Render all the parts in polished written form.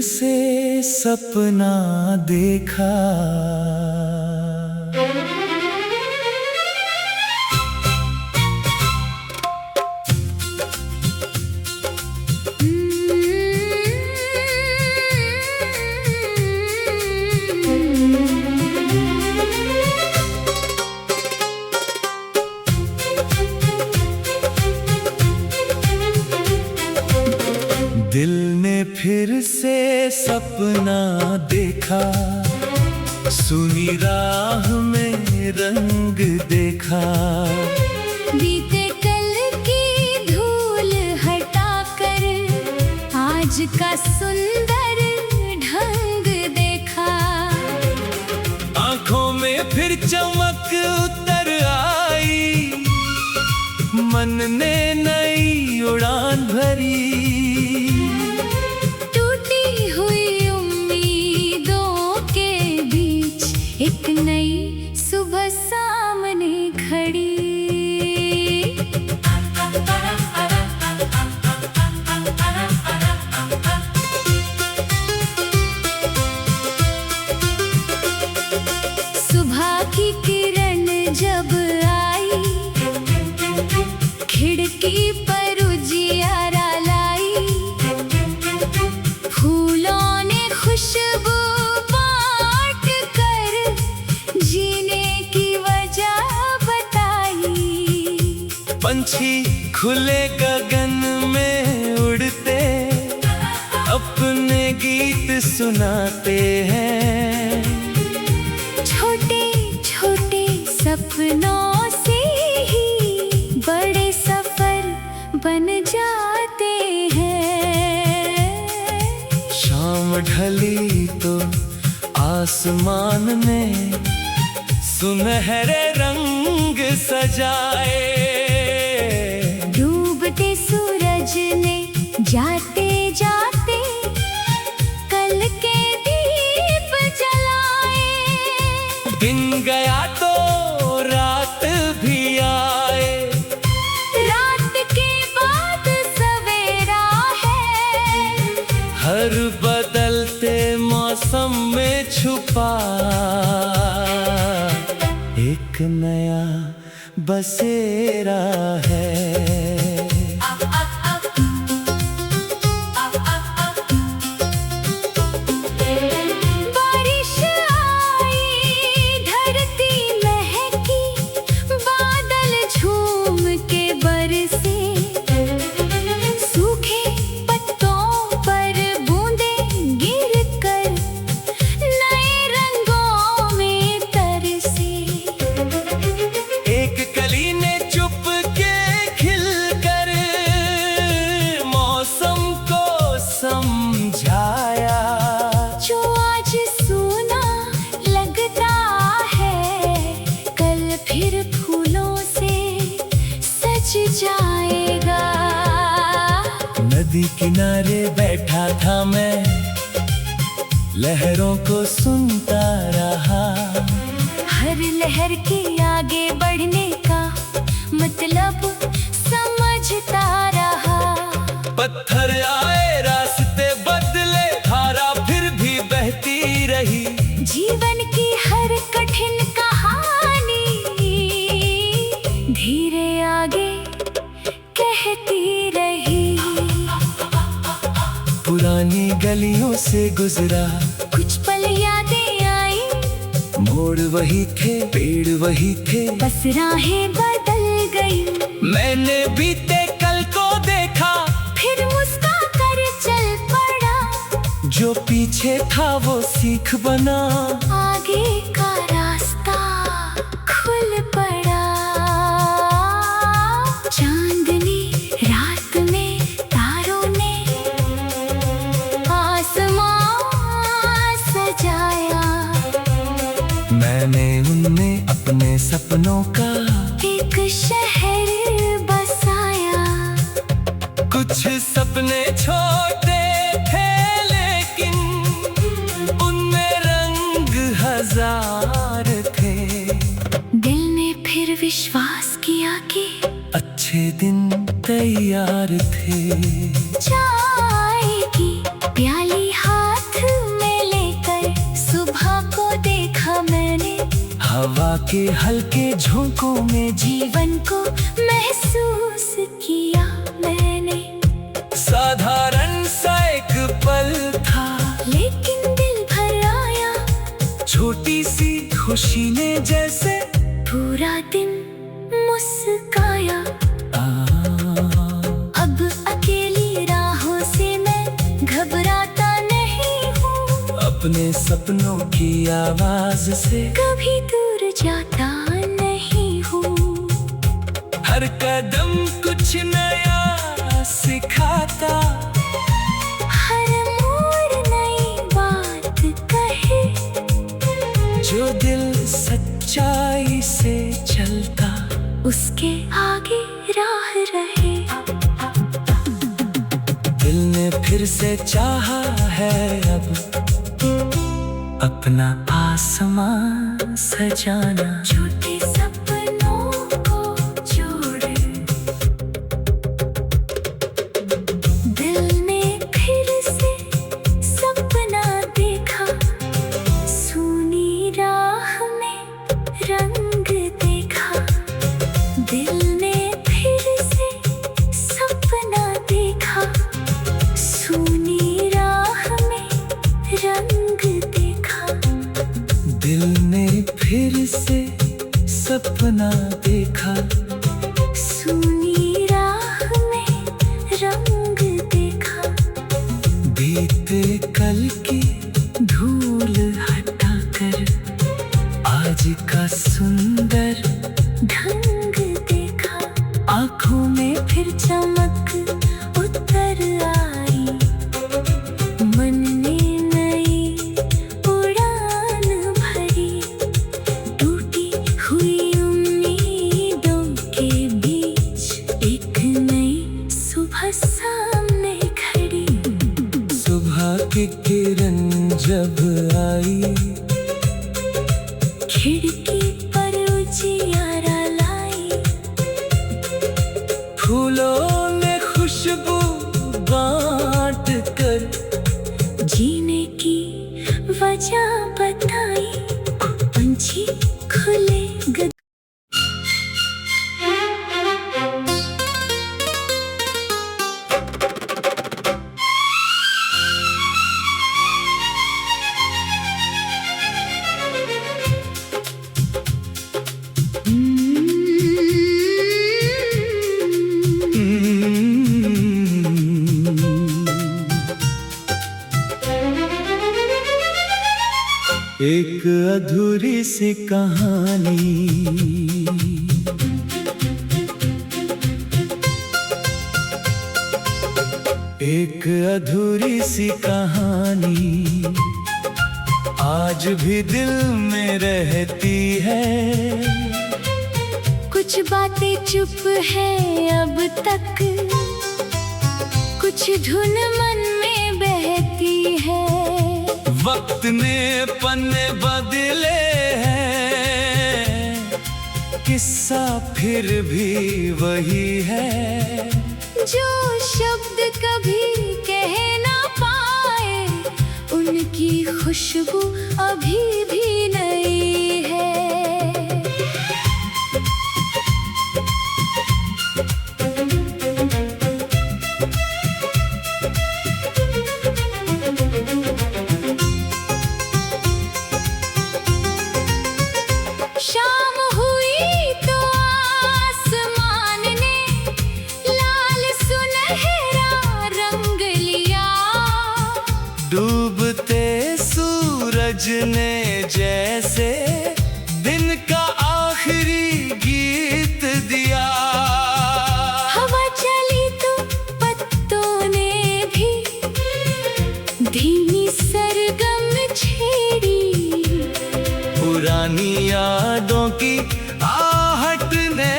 से सपना देखा। दिल ने फिर से सपना देखा, सुनी राह में रंग देखा। बीते कल की धूल हटाकर आज का सुंदर ढंग देखा। आंखों में फिर चमक उतर आई, मन ने नई उड़ान भरी। एक नई सुबह सामने खड़ी। सुबह की किरण जब आई, खिड़की पर उजियारा लाई। फूलों ने खुशबू पंछी खुले गगन में उड़ते अपने गीत सुनाते हैं। छोटे छोटे सपनों से ही बड़े सफर बन जाते हैं। शाम ढली तो आसमान ने सुनहरे रंग सजाए। डूबते सूरज ने जाते जाते कल के दीप जलाए। दिन गया तो रात भी आए, रात के बाद सवेरा है। हर बदलते मौसम में छुपा एक नया बसेरा है। बारिश आई, धरती महकी, बादल झूम के बरसे। सूखे पत्तों पर बूंदें गिरकर नए रंगों में तरसे। एक कली ने चुपके खिलकर मौसम को समझाया। जो आज सूना लगता है कल फिर फूलों से सज जाएगा। नदी किनारे बैठा था मैं, लहरों को सुनता रहा। हर लहर के आगे बढ़ने का मतलब समझता रहा। पत्थर आए, रास्ते बदले, धारा फिर भी बहती रही। जीवन की हर कठिन कहानी धीरे आगे कहती रही। पुरानी गलियों से गुजरा, कुछ पल यादें आई। मोड़ वही थे, पेड़ वही थे, बस राहें बदल गई। मैंने बीते कल को देखा, फिर मुस्का कर चल पड़ा। जो पीछे था वो सीख बना। आगे का रास्ता खुल पड़ा। चांदनी रात में तारों ने आसमां सजाया। मैंने उनमें अपने सपनों का एक शहर बसाया। कुछ सपने छोटे थे लेकिन उनमें रंग हजार थे। दिल ने फिर विश्वास किया कि अच्छे दिन तैयार थे। चाय की प्याली हाथ के हल्के झोंकों में जीवन को महसूस किया मैंने। साधारण सा एक पल था, लेकिन दिल भर आया। छोटी सी खुशी ने जैसे पूरा दिन मुस्काया। अब अकेली राहों से मैं घबराता नहीं हूँ। अपने सपनों की आवाज से कभी दूर जाता नहीं हूँ। हर कदम कुछ नया सिखाता, हर मोड़ नई बात कहे। जो दिल सच्चाई से चलता उसके आगे राह रहे। दिल ने फिर से चाहा है अब अपना आसमां सजाना। छोटे सपनों को जोड़े। दिल ने फिर से सपना देखा। सूनी राह में रंग देखा। दिल ने फिर से सपना देखा। सूनी राह में रंग देखा। दिल ने फिर से सपना देखा। सूनी राह में रंग देखा। बीते कल की धूल हटाकर आज का सुंदर ढंग देखा। आँखों में फिर चमक उतर आई। मन ने नई उड़ान भरी। टूटी हुई उम्मीदों के बीच एक नई सुबह सामने खड़ी। सुबह की किरण जब आई, खिड़की पर उजियारा लाई। फूलों ने खुशबू बांट कर जीने की वजह बताई। पंछी खुले गद एक अधूरी सी कहानी। एक अधूरी सी कहानी आज भी दिल में रहती है। कुछ बातें चुप है अब तक। कुछ धुन मन में बहती है। वक्त ने पन्ने बदले हैं, किस्सा फिर भी वही है। जो शब्द कभी कह ना पाए, उनकी खुशबू अभी भी नई है। शाम हुई तो आसमान ने लाल सुनहरा रंग लिया। डूबते सूरज ने जैसे दिन का आखिरी गीत दिया। हवा चली तो पत्तों ने भी धीमी सरगम छेड़ी। पुरानी यादों की आहट ने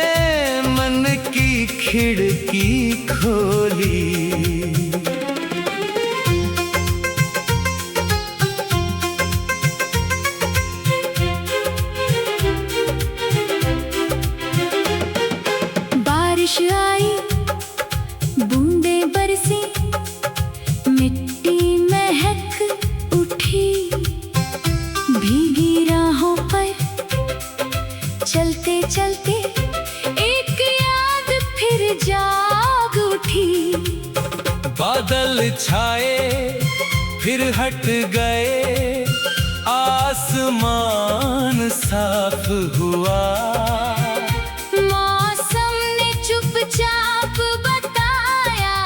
मन की खिड़की खोली। बारिश आई, बूंदें बरसी, मिट्टी महक उठी। भीगी राहों पर चलते एक याद फिर जाग उठी। बादल छाए फिर हट गए, आसमान साफ हुआ। मौसम ने चुपचाप बताया,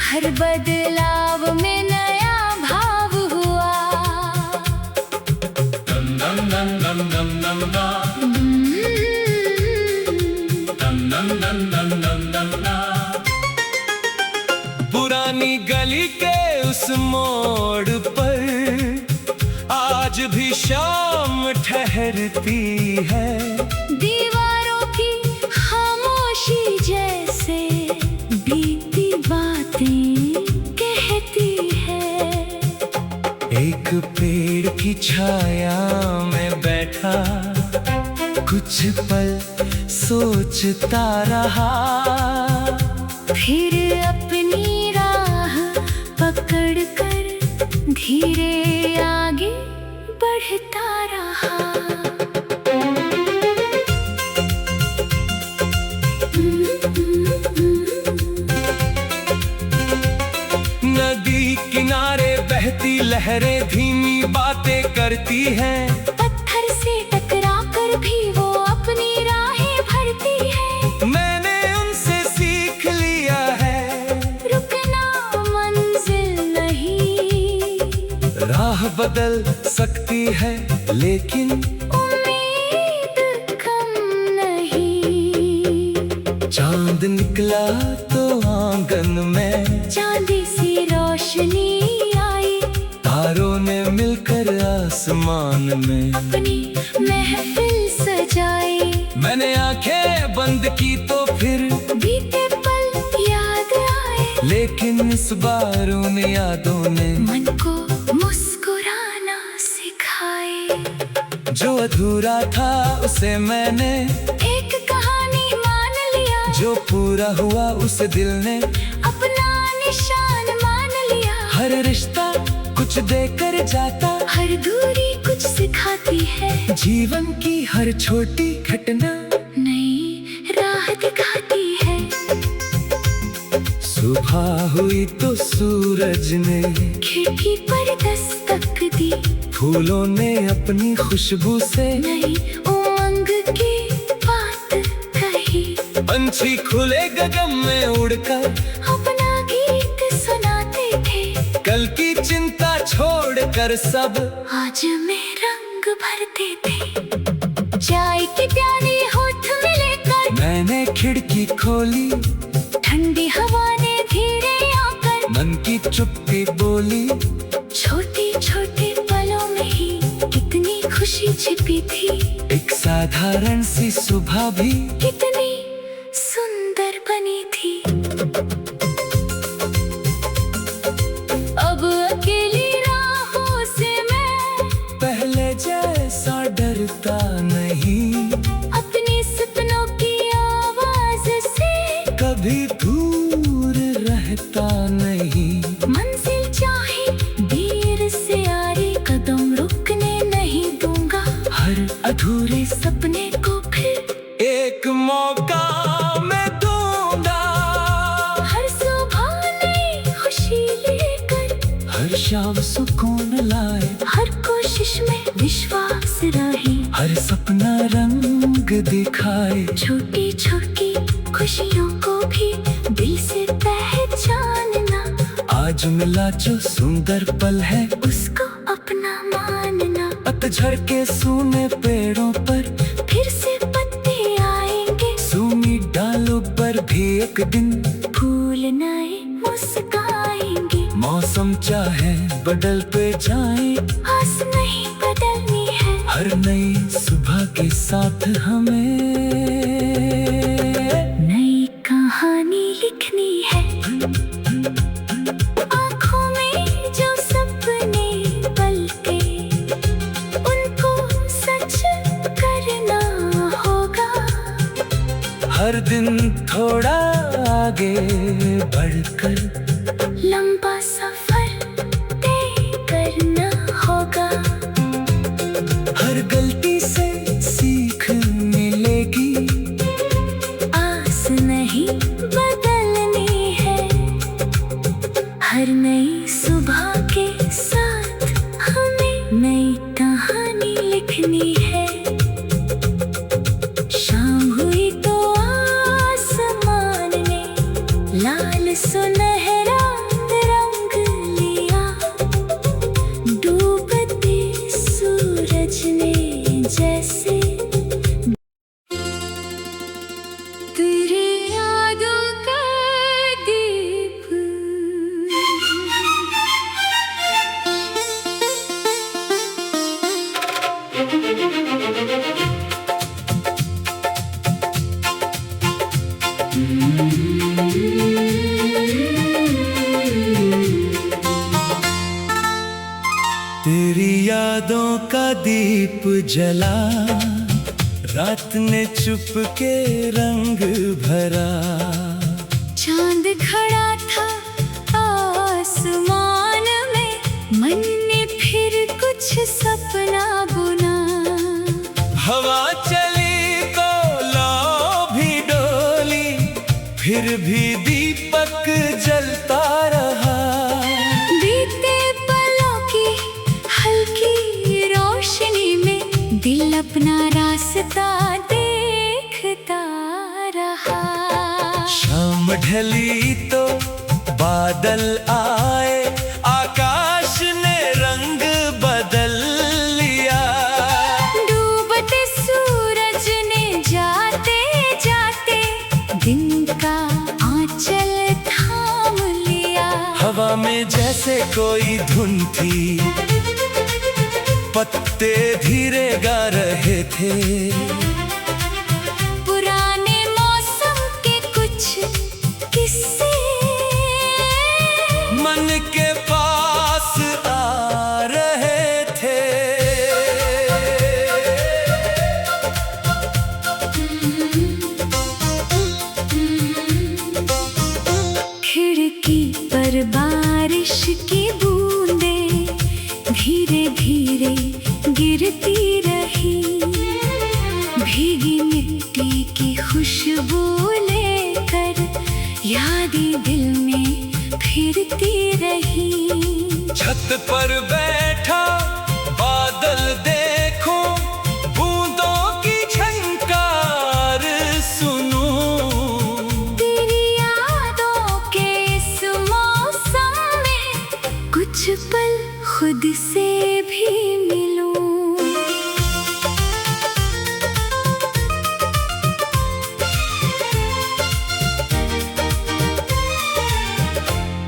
हर बदलाव में नया भाव हुआ। नम नम नम नम नम नम नम नम नम नम नम नम नम। पुरानी गली के उस मोड़ पर आज भी शाम ठहरती है। दीवारों की खामोशी जैसे बीती बातें कहती है। एक पेड़ की छाया में बैठा कुछ पल सोचता रहा, फिर अपनी राह पकड़कर धीरे आगे बढ़ता रहा। नदी किनारे बहती लहरें धीमी बातें करती हैं। पत्थर से टकराकर भी वो अपनी राहें भरती है। मैंने उनसे सीख लिया है, रुकना मंजिल नहीं। राह बदल सकती है लेकिन उम्मीद कम नहीं। चांद निकला तो आंगन में चांदी सी रोशनी आई, तारों ने मिलकर आसमान में अपनी महफिल सजाई। मैंने आंखें बंद की तो फिर बीते पल याद आए, लेकिन इस बार उन यादों ने मन को मुस्कुराना सिखाए। जो अधूरा था उसे मैंने एक कहानी मान लिया, जो पूरा हुआ उसे दिल ने अपना निशान मान लिया। हर रिश्ता कुछ देकर जाता, हर दूरी कुछ सिखाती है। जीवन की हर छोटी घटना नई राह दिखाती है। सुबह हुई तो सूरज ने खिड़की पर दस्तक दी, फूलों ने अपनी खुशबू से नई उमंग की बात कही। पंछी खुले गगन में उड़कर अपना गीत सुनाते थे, कल की चिंता छोड़कर सब आज में रंग भरते थे। चाय की प्याली होठ में लेकर मैंने खिड़की खोली, ठंडी हवा ने धीरे आकर मन की चुप्पी बोली। छोटे छोटे पलों में ही कितनी खुशी छिपी थी। एक साधारण सी सुबह भी कितनी सुंदर बनी थी। अब अकेली राहों से मैं पहले जैसा डरता नहीं, अपने सपनों की आवाज से कभी दूर रहता नहीं। मंजिल चाहे देर से आए, कदम रुकने नहीं दूंगा। हर अधूरे सपने को फिर एक मौका मैं दूंगा, हर सुबह नई खुशी लेकर, हर शाम सुकून लाए, हर कोशिश में विश्वास रहे, हर सपना रंग दिखाए। छोटी छोटी खुशियों को भी दिल से पहचानना, आज मिला जो सुंदर पल है उसको अपना मानना। पतझड़ के सूने पेड़ों पर फिर से पत्ते आएंगे, सूनी डालों पर भी एक दिन फूल नए मुस्काएंगे। मौसम चाहे बदल पे जाए, आस नहीं बदलनी है, हर नई सुबह के साथ हमें नई कहानी लिखनी है। आँखों में जो सपने पलके, उनको सच करना होगा। हर दिन थोड़ा आगे बढ़कर लंबा सफर तय करना होगा। हर गलती से सीख मिलेगी, तेरी यादों का दीप जला, रात ने चुप के रंग भरा। चांद खड़ा था आसमान में, मन ने फिर कुछ सपना बुना। हवा चली तो लो भी डोली, फिर भी दीपक जलता रहा। बीते पलों की हल्की रोशनी में दिल अपना रास्ता देखता रहा। शाम ढली तो बादल आए, आकाश ने रंग बदल लिया। डूबते सूरज ने जाते जाते दिन का आंचल थाम लिया। हवा में जैसे कोई धुन थी, पत्ते धीरे गा रहे थे। पुराने मौसम के कुछ किस्से मन के पास आ रहे थे। खिड़की पर बारिश की बूंदें धीरे धीरे गिरती रही। भीगी मिट्टी की खुशबू लेकर यादें दिल में फिरती रही। छत पर बैठा बादल देखो, बूंदों की झंकार सुनूं। तेरी यादों के इस मौसम में कुछ पल खुद से भी मिलूं।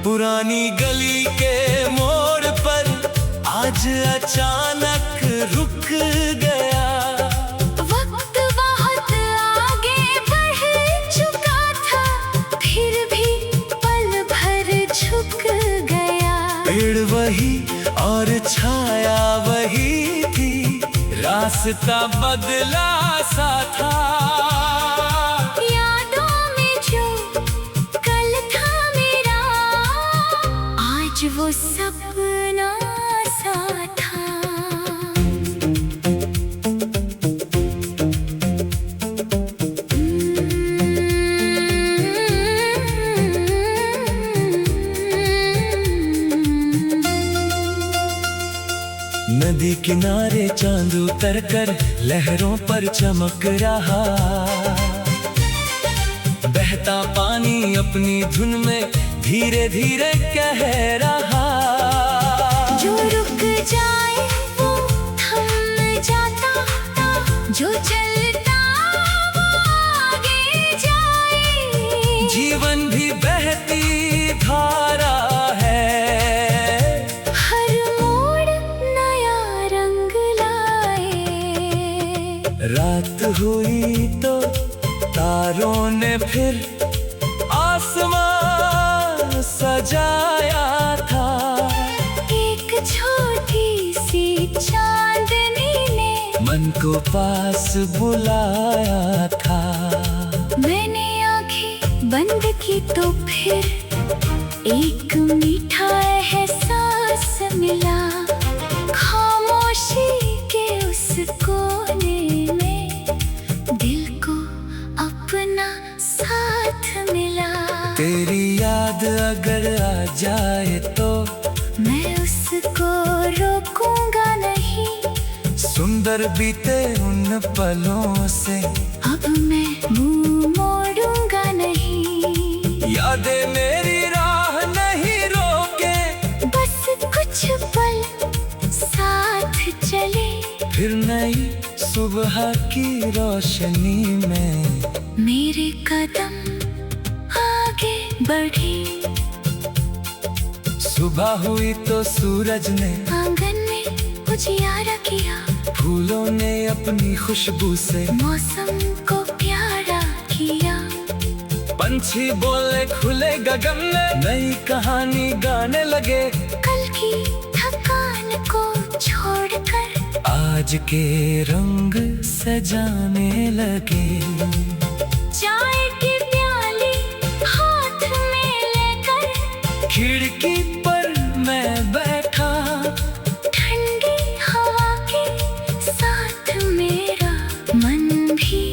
पुरानी गली के मोड़ पर आज अचानक रुक गया। वक्त बहुत आगे बढ़ चुका था, फिर भी पल भर झुक गया। पेड़ वही और छाया वही थी, रास्ता बदला सा था। यादों में जो कल था मेरा, आज वो सपना सा था। नदी किनारे चांद उतर कर लहरों पर चमक रहा। बहता पानी अपनी धुन में धीरे धीरे कह रहा। जो रुक जाए वो थम जाता, जो चलता वो आगे जाए। जीवन भी बहती धारा है, हर मोड़ नया रंग लाए। रात हुई तो तारों ने फिर आसमां सजाया था। एक छोटी सी चांदनी ने मन को पास बुलाया था। मैंने आंखें बंद की तो फिर एक मीठा एहसास मिला। खामोशी के उस कोने में दिल को अपना साथ मिला। तेरी याद अगर आ जाए तो मैं उसको रोकूंगा नहीं। सुंदर बीते उन पलों से अब मैं मुंह मोड़ूंगा नहीं। यादें मेरी राह नहीं रोके, बस कुछ पल साथ चले। फिर नई सुबह की रोशनी में मेरे कदम आगे बढ़े। सुबह हुई तो सूरज ने आंगन में उजियारा किया। फूलों ने अपनी खुशबू से मौसम को प्यारा किया। पंछी बोले खुले गगन में, नई कहानी गाने लगे। कल की थकान को छोड़कर आज के रंग सजाने लगे। चाय की प्याली हाथ में लेकर खिड़की पर मैं बैठा, ठंडी हवा के साथ मेरा मन भी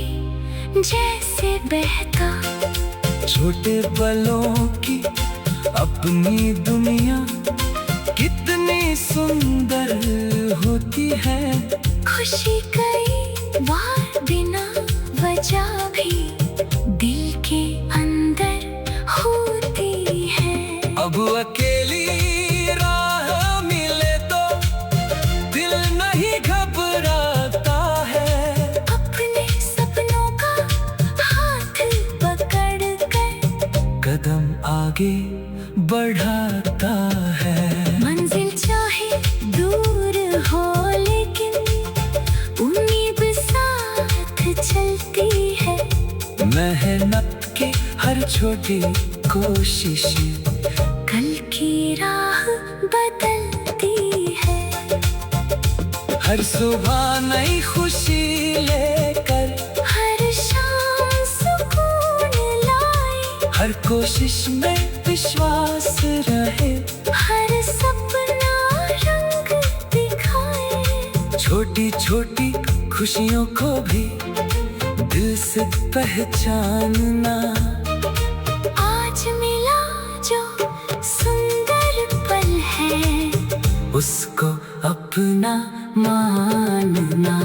जैसे बहता। छोटे पलों की अपनी दुनिया कितनी सुंदर होती है। खुशी कई बार बिना वजह भी दिल के अंदर होती है। अब अकेली राह मिले तो दिल नहीं घबराता है। अपने सपनों का हाथ पकड़ कर कदम आगे बढ़ाता है। मंजिल चाहे दूर हो लेकिन उम्मीद साथ चलती है। मेहनत की हर छोटी कोशिश कल की राह बदलती है। हर सुबह नई खुशी लेकर, हर शाम सुकून लाए। हर कोशिश में विश्वास रहे। हर सपना रंग दिखाए। छोटी छोटी खुशियों को भी दिल से पहचानना। आज मिला जो सुंदर पल है उसको अपना मानना।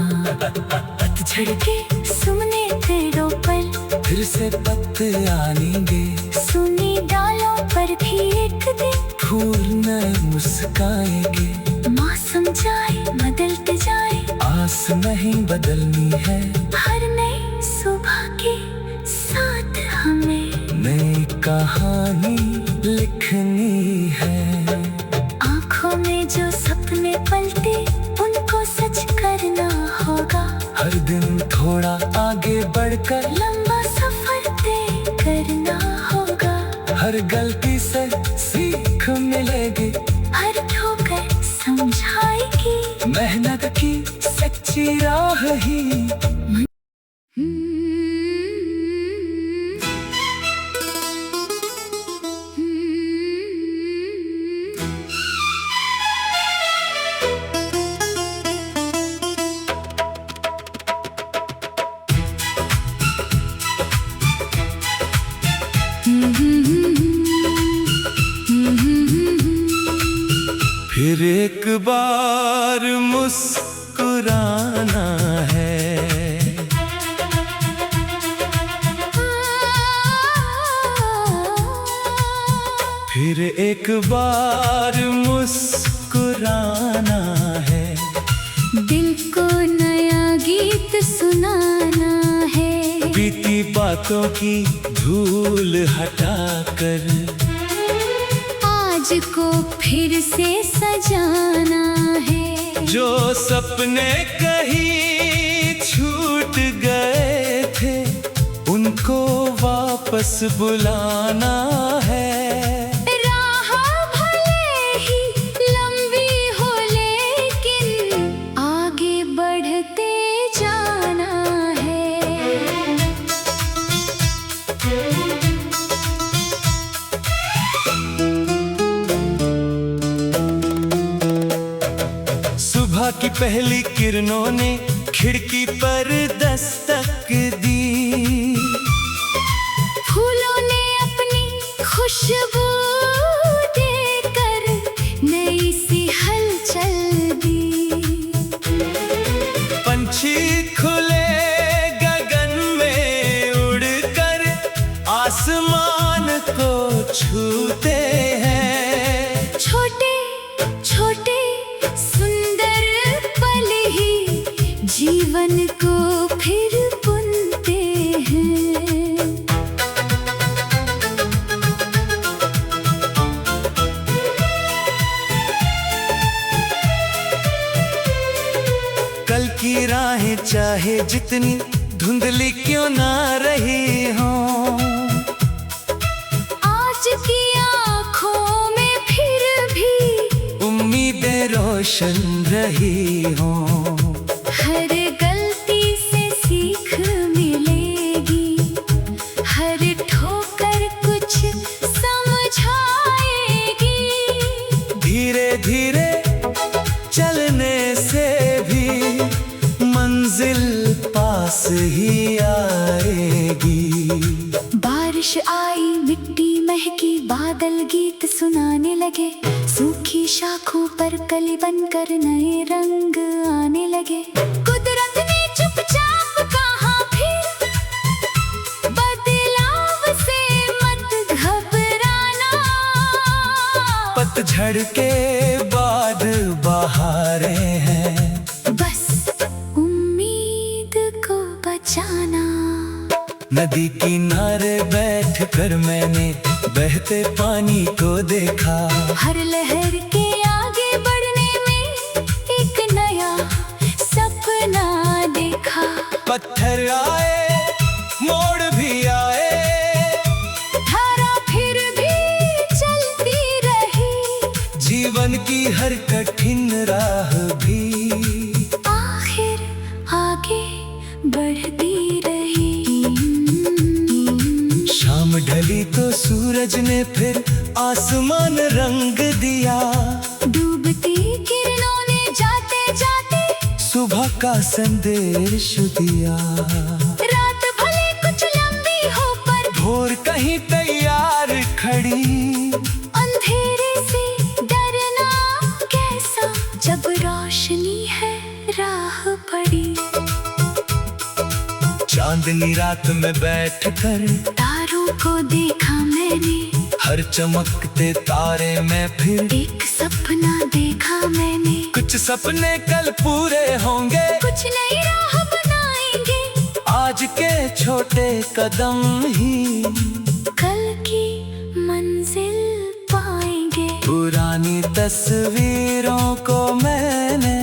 पतझड़ के सुनने तेरे पल फिर से पत्ते आएंगे। सुनी डालों पर भी एक दिन फूल नए मुस्काएंगे। मौसम जाए बदलते जाए, आस नहीं बदलनी है। हर नई सुबह के साथ हमें नई कहानी लिखनी है। आँखों में जो सपने पलते उनको सच करना होगा। हर दिन थोड़ा आगे बढ़कर लंबा सफर तय करना होगा। हर गलती से सीख मिलेगी। हर ठोकर समझाएगी मेहनत की सच्ची राह ही। फिर एक बार मुस्कुराना है। फिर एक बार मुस्कुराना है। दिल को नया गीत सुनाना है। बीती बातों की धूल हटाकर आज को फिर से सजाना है। जो सपने कहीं छूट गए थे उनको वापस बुलाना है। राह भले ही लंबी हो लेकिन आगे बढ़ते जाना है। सुबह की पहली किरणों ने खिड़की पर दस्तक दी। फूलों ने अपनी खुशबू देकर नई सी हलचल दी। पंछी खुले गगन में उड़कर आसमान को छूते हैं। छोटे छोटे सुंदर पल ही जीवन को फिर बुनते हैं। कल की राहें चाहे जितनी धुंधली क्यों ना रही हों, रोशन रही हो। हर गलती से सीख मिलेगी, हर ठोकर कुछ समझाएगी। धीरे धीरे चलने से भी मंजिल पास ही आएगी। बारिश आई, मिट्टी महकी, बादल गीत सुनाने लगे। सूखी शाखों पर कली बनकर नए रंग आने लगे। कुदरत ने चुपचाप कहा फिर, बदलाव से मत घबराना। पतझड़ के बाद बहारें हैं, बस उम्मीद को बचाना। नदी किनारे बैठकर मैंने बहते पानी को देखा। हर लहर के आगे बढ़ने में एक नया सपना देखा। पत्थर आए, मोड़ भी आए, धारा फिर भी चलती रही। जीवन की हर कठिन राह भी आखिर आगे बढ़ती रही। शाम ढली तो सूरज ने फिर आसमान रंग दिया। डूबती किरणों ने जाते जाते सुबह का संदेश दिया। रात भले कुछ लंबी हो पर भोर कहीं तैयार खड़ी। अंधेरे से डरना कैसा, जब रोशनी है राह पड़ी। चांदनी रात में बैठकर तारों को देखा मैंने, हर चमकते तारे में फिर एक सपना देखा मैंने। कुछ सपने कल पूरे होंगे, कुछ नई राह बनाएंगे। आज के छोटे कदम ही कल की मंजिल पाएंगे। पुरानी तस्वीरों को मैंने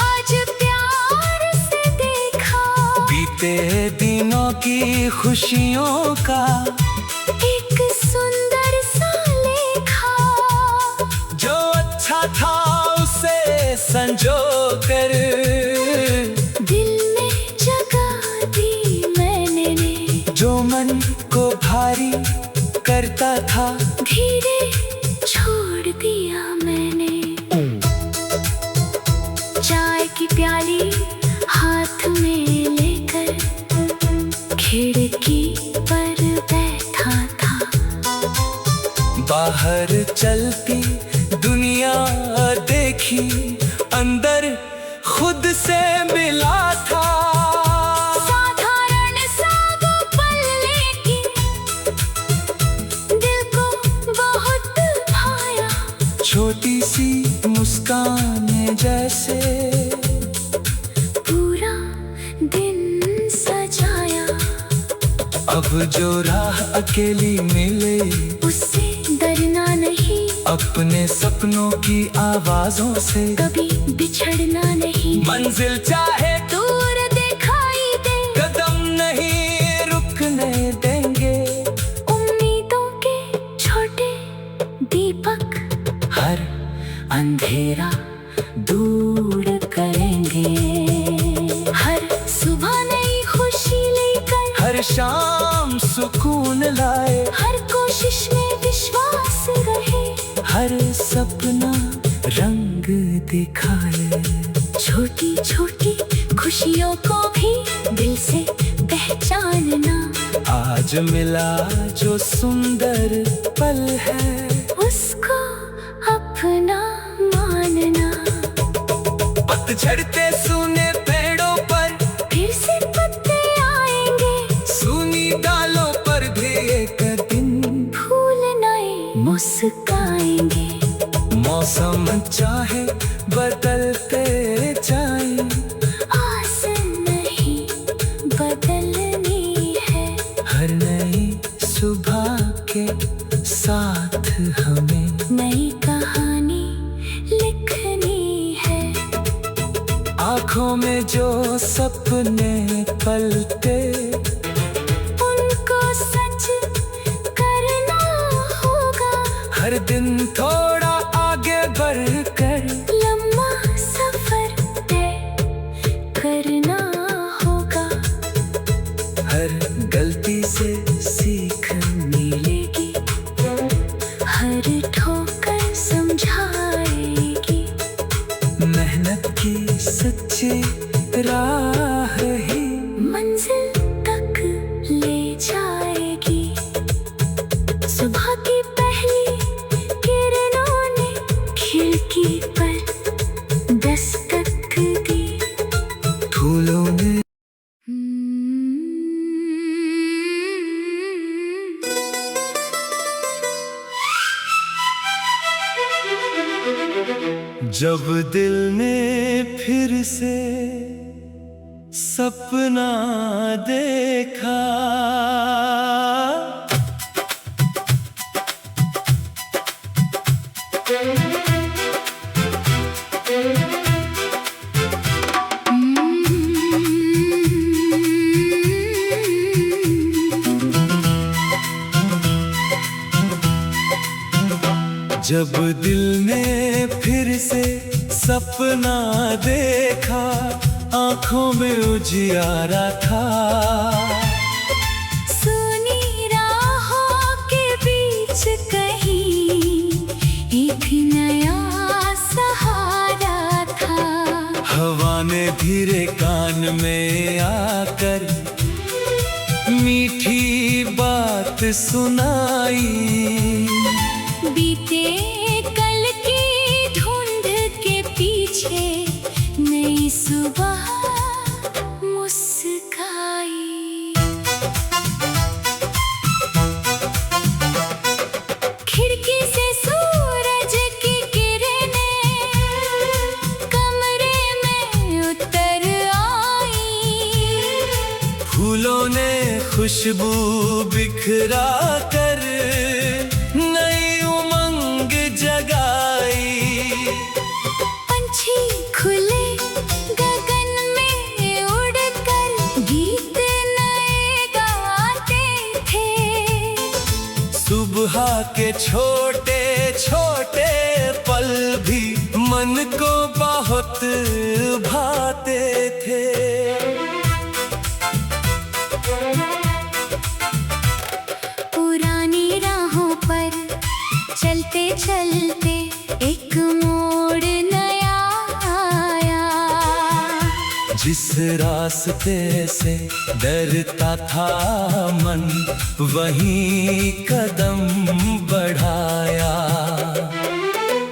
आज प्यार से देखा। बीते दिनों की खुशियों का एक सुंदर सा लेखा। जो अच्छा था उसे संजो कर दिल में जगह दी मैंने। जो मन को भारी करता था धीरे छोड़ दिया मैंने। चाय की प्याली हाथ में लेकर खिड़की पर बैठा था। बाहर चलती दुनिया देखी, अंदर खुद से मिला था। साधारण सा वो पल लेकिन दिल को बहुत भाया। छोटी सी मुस्कान जैसे पूरा दिन सजाया। अब जो राह अकेली मिले उससे डरना नहीं, अपने सपनों की आवाजों से कभी बिछड़ना नहीं। मंजिल चाहे दूर दिखाई दे, कदम नहीं रुकने देंगे। उम्मीदों के छोटे दीपक हर अंधेरा दूर करेंगे। हर सुबह नई खुशी लेकर, हर शाम सुकून लाए। हर कोशिश में विश्वास रहे। हर सपना रंग दिखाए। छोटी छोटी खुशियों को भी दिल से पहचानना। आज मिला जो सुंदर पल है, उसको अपना मानना। पतझड़ते सूने पेड़ों पर फिर से पत्ते आएंगे। सूनी डालों पर भी एक दिन फूल नए मुस्काएंगे। मौसम चाहे बदलते जाए, आस नहीं बदलनी है। हर नई सुबह के साथ हमें नई कहानी लिखनी है। आँखों में जो सपने पलते, उनको सच करना होगा। हर दिन थोड़ा आगे बढ़कर गलती से सीख मिलेगी, हर ठोकर समझाएगी, मेहनत की सच्ची राह ही मंजिल तक ले जाएगी। सुबह की पहली किरणों ने खिड़की पर दस्तक दी। फूलों ने जब दिल ने फिर से सपना देखा, जब दिल ने फिर से सपना देखा, आंखों में उजियारा था। सुनी राहों के बीच कहीं एक नया सहारा था। हवा ने धीरे कान में आकर मीठी बात सुनाई। बीते कल की धुंध के पीछे नई सुबह मुस्काई। खिड़की से सूरज की किरणें कमरे में उतर आई। फूलों ने खुशबू बिखरा कर नई उमंग जगाई। पंछी खुले गगन में उड़कर गीत नए गाते थे। सुबह के छोटे छोटे पल भी मन को बहुत भाते थे। पुरानी राहों पर चलते चलते एक मोड़ नया आया। जिस रास्ते से डरता था मन, वहीं कदम बढ़ाया।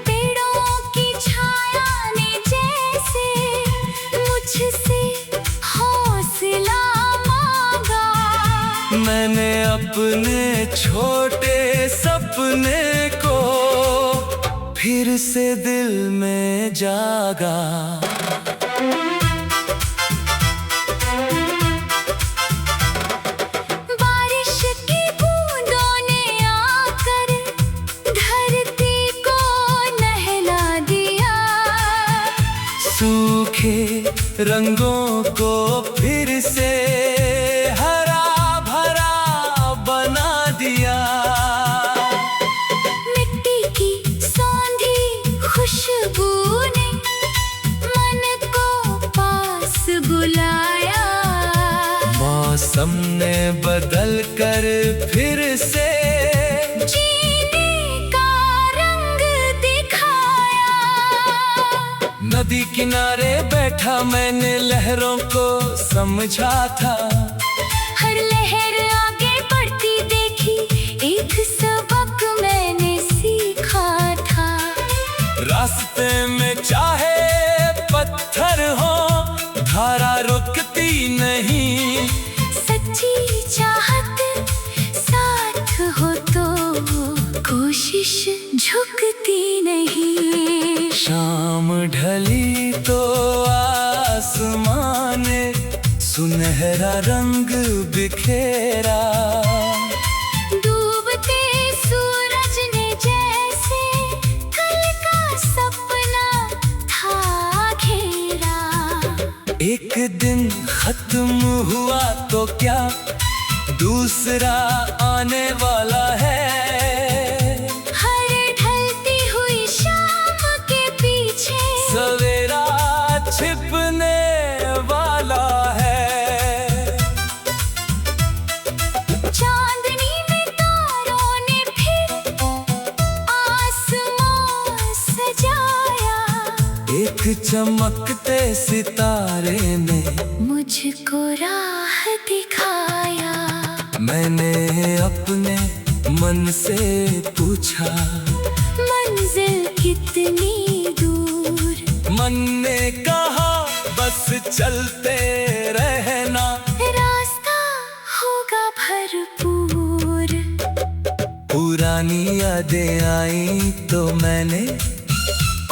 पेड़ों की छाया ने जैसे मुझसे हौसला मांगा। मैंने अपने छोटे सपने को फिर से दिल में जागा। बारिश की बूंदों ने आकर धरती को नहला दिया। सूखे रंगों को फिर से हरा भरा बना दिया। मिट्टी की सौंधी खुशबू ने मन को पास बुलाया। मौसम ने बदल कर फिर से जीने का रंग दिखाया। नदी किनारे बैठा मैंने लहरों को समझा था। हर लहर आगे बढ़ती देखी, एक सबक मैंने सीखा था। रास्ते में चाहे पत्थर हो, धारा रुकती नहीं। सच्ची चाहत साथ हो तो कोशिश झुकती नहीं। शाम ढली तो आसमान ने सुनहरा रंग बिखेरा। डूबते सूरज ने जैसे कल का सपना था घेरा। एक दिन खत्म हुआ तो क्या, दूसरा आने वाला है। हर ढलती हुई शाम के पीछे सवेरा छिपने वाला है। चमकते सितारे ने मुझको राह दिखाया। मैंने अपने मन से पूछा, मंजिल कितनी दूर? मन ने कहा बस चलते रहना, रास्ता होगा भरपूर। पुरानी यादें आई तो मैंने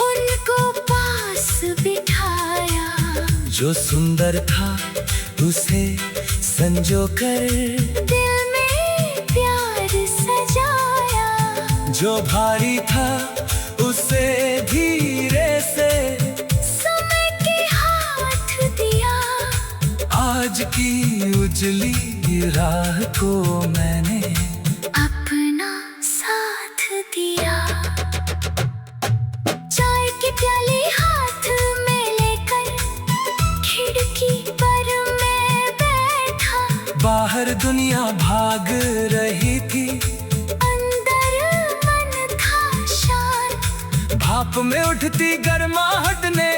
उनको पास बिठाया। जो सुंदर था उसे संजो कर, दिल में प्यार सजाया। जो भारी था उसे धीरे से समय के हाथ दिया। आज की उजली राह को मैंने अपना साथ दिया। चाय की प्याली हाथ में लेकर खिड़की पर मैं बैठा। बाहर दुनिया भाग रही थी, अंदर मन था शांत। भाप में उठती गर्माहट ने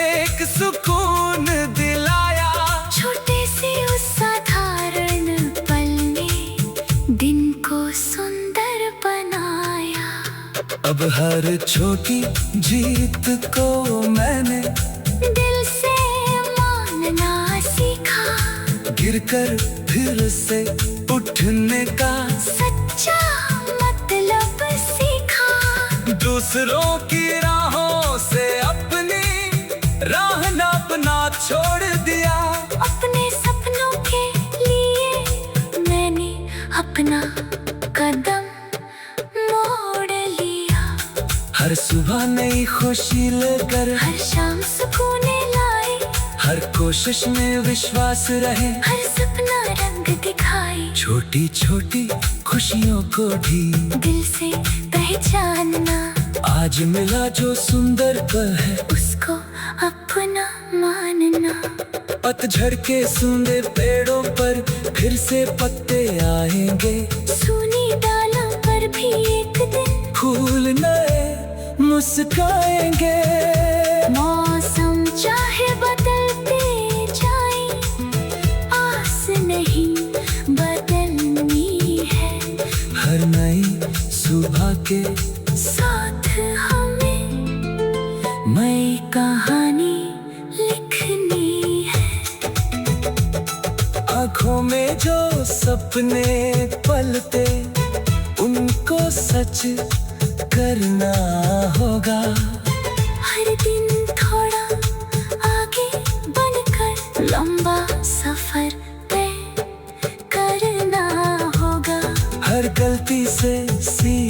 एक सुकून दिलाया। छोटे से उस साधारण पल ने दिन को सुंदर बनाया। अब हर छोटी जीत को मैंने दिल से मानना सीखा। गिरकर फिर से उठने का सच्चा मतलब सीखा। दूसरों की राहों से अपनी राह नापना छोड़ दिया। अपने सपनों के लिए मैंने अपना कदम मोड़ लिया। हर सुबह नई खुशी लेकर, हर शाम सुकून लाए। हर कोशिश में विश्वास रहे, हर सपना रंग दिखाए। छोटी छोटी खुशियों को भी दिल से पहचानना। आज मिला जो सुंदर पल है उसको अपना मानना। पतझड़ के सूंदे पेड़ों पर फिर से पत्ते आएंगे। सूनी डालों पर भी एक दिन फूल नए मुस्काएंगे। मौसम चाहे बदलते जाए, आस नहीं बदलनी है। हर नई सुबह के साथ हमें नई कहानी लिखनी है। आँखों में जो सपने पलते उनको सच करना होगा। हर दिन थोड़ा आगे बढ़कर लंबा सफर तय करना होगा। हर गलती से सीख